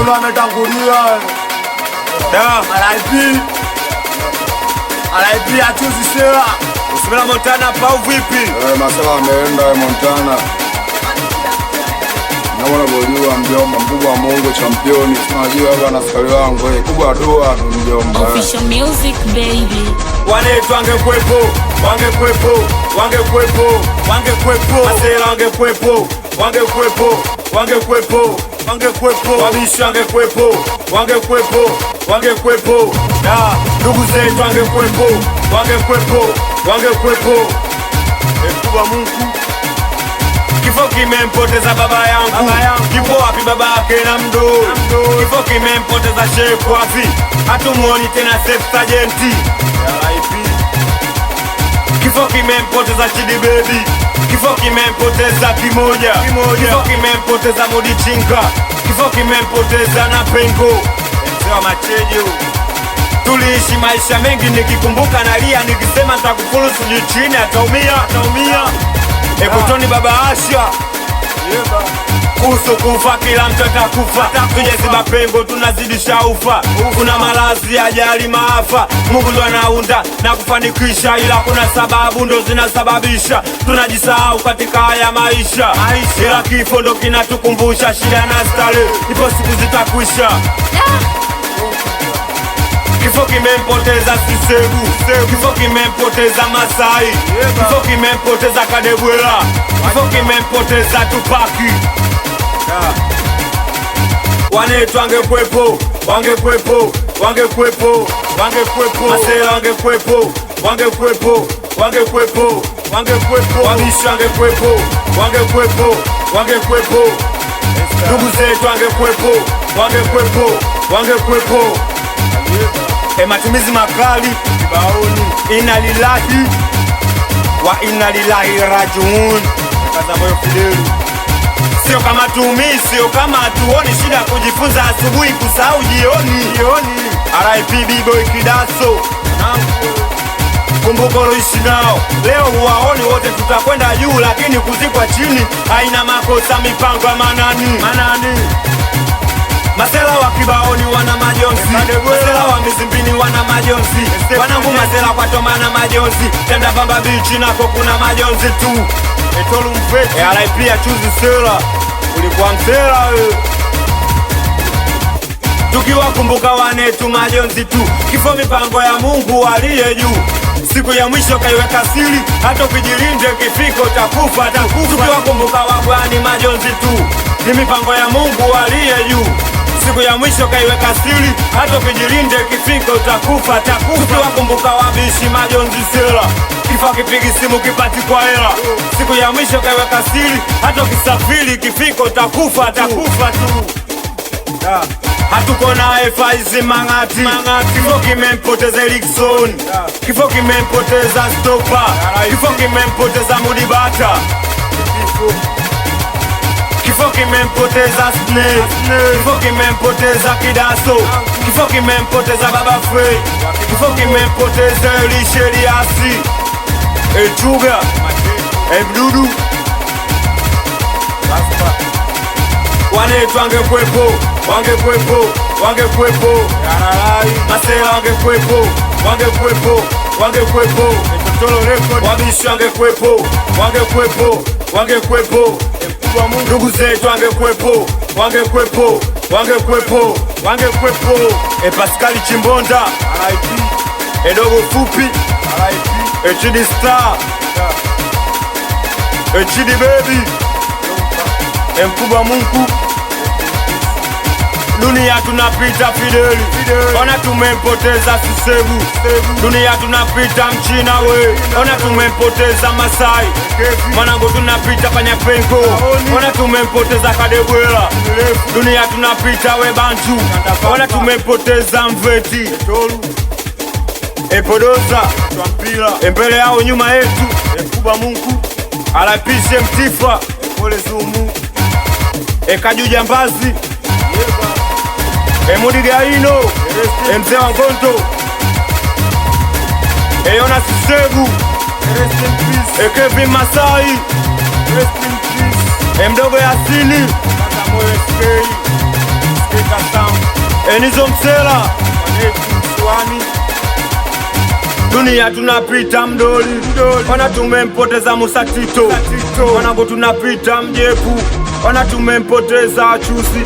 Ndo ametangulia. RIP achuzi sera. Usimela Montana pau vipi? Masela ameenda Montana. Naona boliwa mjomba mkubwa wa Mungu championi. Tunajua hapa na askari wangu kubwa doa mjomba. Official music baby. Wanetu wangekwepo. Masela wangekwepo. Wabishi wangekwepo. Ndugu zetu wangekwepo. Mkubwa Mungu. Kifo kimempoteza baba yangu. Kipo wapi baba yake na mdo? Kifo kimempoteza shefu wapi? Hatumuoni tena safe sergeant. Kifo kimempoteza Chidi baby. Kifo kimempoteza Kimoja. Kifo kimempoteza Mudi Chinka. Kifo kimempoteza na Pengo. Msewa Machejo. Tuliishi maisha mengi nikikumbuka nalia, nikisema nitakufuru sijui chini ataumia. Ekotoni baba Asha. Kuhusu kufa kila mtu atakufa. Tujaziba pengo tunazidisha ufa. Kuna malazi ajali maafa. Mungu ndo anaunda na kufanikisha, ila kuna sababu ndo zinasababisha tunajisahau katika haya maisha. Ila kifo ndo kinatukumbusha shida na stare, ipo siku zitakwisha. Kifo kimempoteza Sisegu. Kifo kimempoteza Masai. Kifo kimempoteza Kadebwela. Kifo kimempoteza Tupaki. Wanetu wangekwepo. Masela wangekwepo. Wabishi wangekwepo. Ndugu zetu wangekwepo. Matumizi makali kibaoni. Inna lillahi wa inna ilaihi rajiun. Kaza moyo Fidel. Sio kama tuumii, sio kama tuoni, shida kujifunza asubuhi kusahau jioni. RIP B-boy Kidaso. Kumbuka uliishi nao. Leo huwaoni wote, tutakwenda juu lakini kuzikwa chini haina makosa, mipango ya manani. Masela wa kibaoni wana majonzi. Masela wa Mizimbini wana majonzi. Wanangu Masela kwa Tomana majonzi. Tenda Pamba Beach nako kuna majonzi tu. Etolu mfeti RIP achuzi sera. Ulikuwa msela wewe. Tukiwakumbuka wanetu majonzi tu. Kifo mipango ya Mungu aliye juu. Siku ya mwisho kaiweka siri, hata ukijilinde kifiko utakufa. Tukiwakumbuka wabwani majonzi tu. Ni mipango ya Mungu aliye juu. Siku ya mwisho kaiweka siri, hata ukijilinde kifiko utakufa. Tukiwakumbuka wabishi majonzi sera. Kifa kipigi simu kipati kwa hela. Siku ya mwisho kaiweka siri, hata ukisafiri kifiko utakufa tu. Hatuko naye Faizi Mangati. Kifo kimempoteza Erikson. Kifo kimempoteza Stopa. Kifo kimempoteza Mudibata. Kifo kimempoteza Snake. Kifo kimempoteza Kidaso. Kifo kimempoteza Baba Frey. Kifo kimempoteza Elisheriasi. Echuga Mdudu. Wanetu wangekwepo. Masela wangekwepo. Wabishi wangekwepo. Ndugu zetu wangekwepo. Pascal Chimbonda. Edogo Fupi. Chidi Star. Chidi baby. Mkubwa Mungu. Dunia tunapita Fidel. Ona tumempoteza Sisegu. Dunia tunapita Mchina we. Ona tumempoteza Masai. Mwanangu tunapita Panyapengo. Ona tumempoteza Kadebwela. Dunia tunapita we Bantu. Ona tumempoteza Mveti. Epodoza mbele yao nyuma yetu. Mkubwa Mungu. Alapishe Mtifa. Pole Zumu. Kaju Jambazi. Mudi Gaino. Mzee wa Ngonto. Yona Sisegu. Kevin Masai. Mdogo Yasini. Enizo Msela Swani. Dunia tunapita mdoli, wana tumempoteza Musa Tito, wanangu tunapita mjepu, wana tumempoteza Achusi.